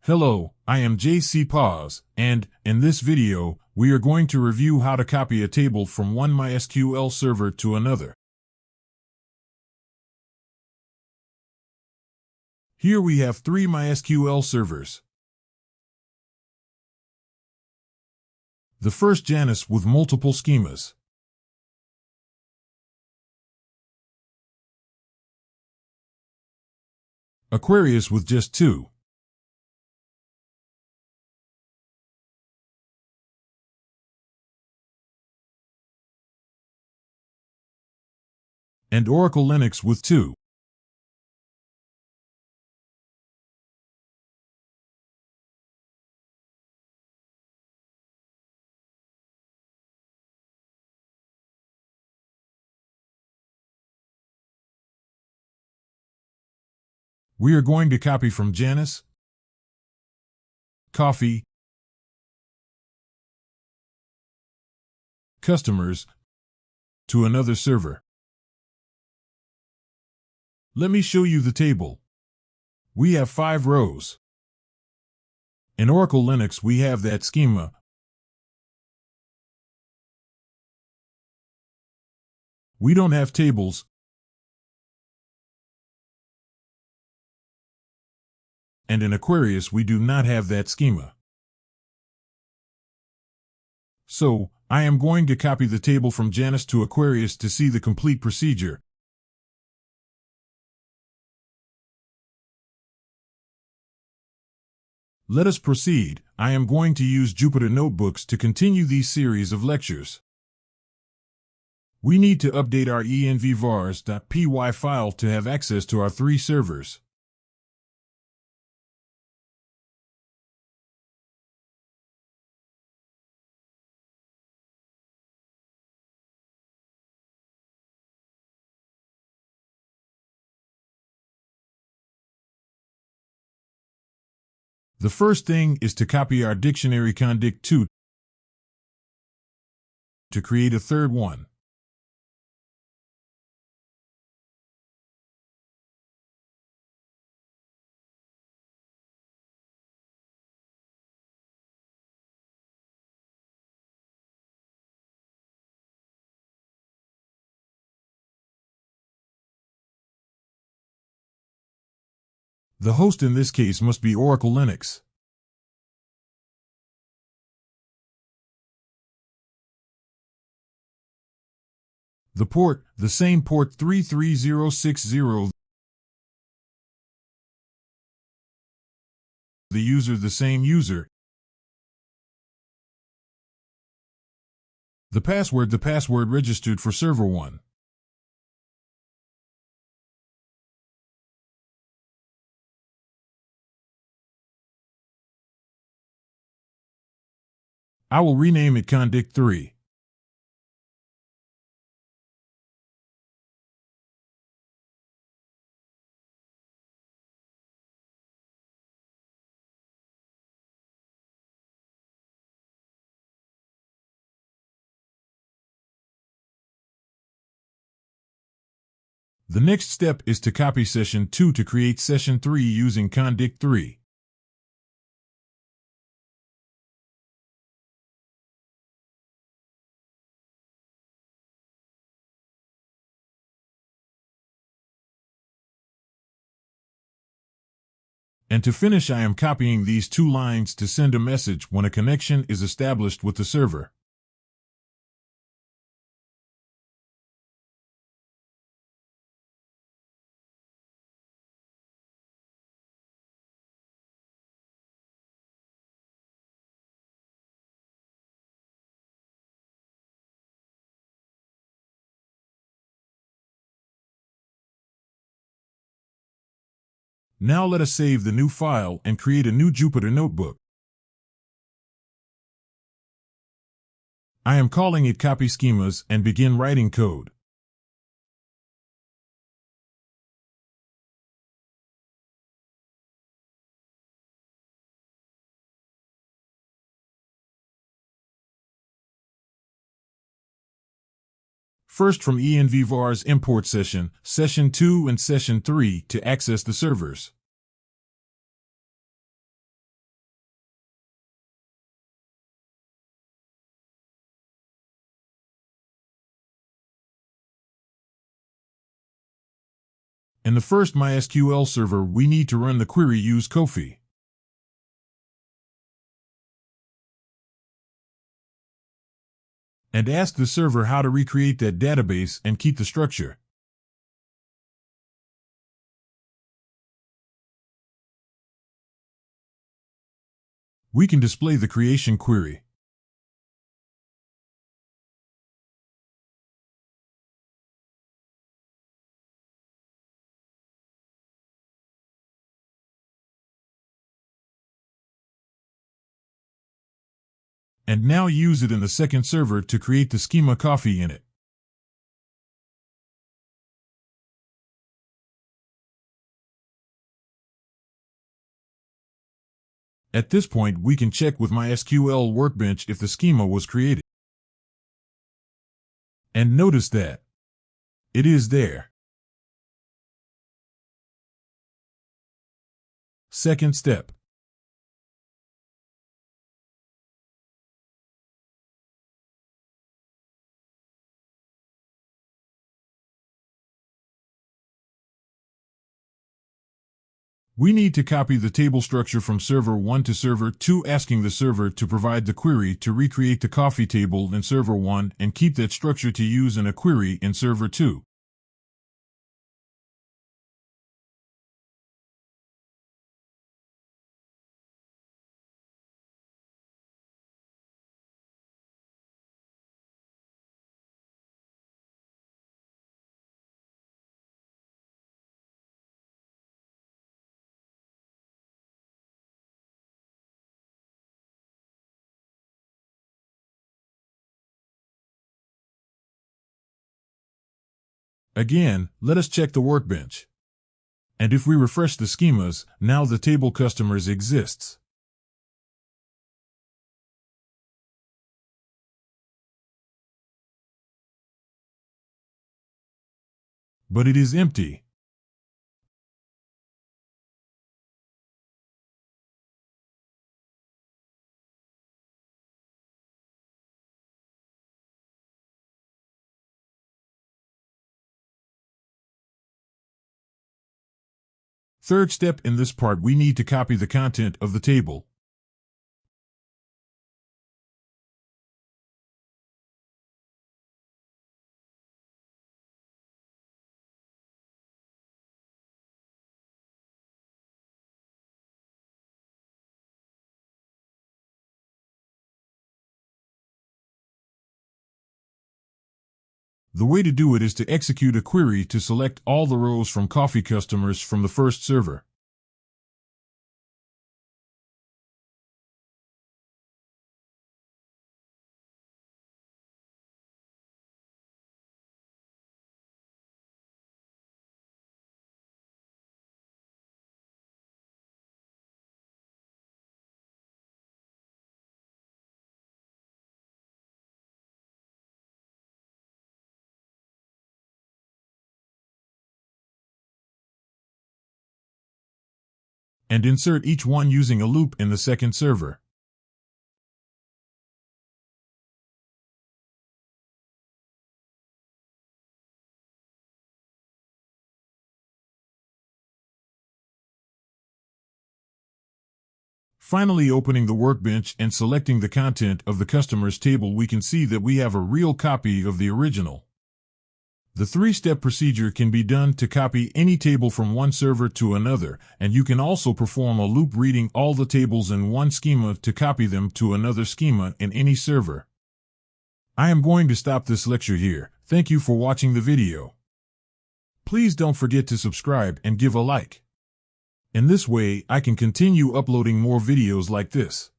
Hello, I am JC Paz, and in this video, we are going to review how to copy a table from one MySQL server to another. Here we have three MySQL servers. The first Schemas with multiple schemas. Aquarius with just two. And Oracle Linux with two. We are going to copy from Schemas, Coffee, Customers, to another server. Let me show you the table. We have 5 rows. In Oracle Linux, we have that schema. We don't have tables. And in Aquarius, we do not have that schema. So, I am going to copy the table from Schemas to Aquarius to see the complete procedure. Let us proceed. I am going to use Jupyter Notebooks to continue these series of lectures. We need to update our envvars.py file to have access to our 3 servers. The first thing is to copy our dictionary condict2 to create a third one. The host in this case must be Oracle Linux. The port, the same port 33060. The user, the same user. The password registered for server 1. I will rename it condict3. The next step is to copy session 2 to create session 3 using condict3. And to finish, I am copying these 2 lines to send a message when a connection is established with the server. Now let us save the new file and create a new Jupyter Notebook. I am calling it Copy Schemas and begin writing code. First, from envvars import session 2 and session 3 to access the servers. In the first MySQL server, we need to run the query use Kofi. And ask the server how to recreate that database and keep the structure. We can display the creation query. And now use it in the second server to create the schema coffee in it. At this point, we can check with MySQL Workbench if the schema was created. And notice that it is there. Second step. We need to copy the table structure from server 1 to server 2, asking the server to provide the query to recreate the coffee table in server 1 and keep that structure to use in a query in server 2. Again, let us check the workbench. And if we refresh the schemas, now the table customers exists. But it is empty. Third step in this part, we need to copy the content of the table. The way to do it is to execute a query to select all the rows from coffee customers from the first server. And insert each one using a loop in the second server. Finally, opening the workbench and selecting the content of the customers table, we can see that we have a real copy of the original. The three-step procedure can be done to copy any table from one server to another, and you can also perform a loop reading all the tables in one schema to copy them to another schema in any server. I am going to stop this lecture here. Thank you for watching the video. Please don't forget to subscribe and give a like. In this way, I can continue uploading more videos like this.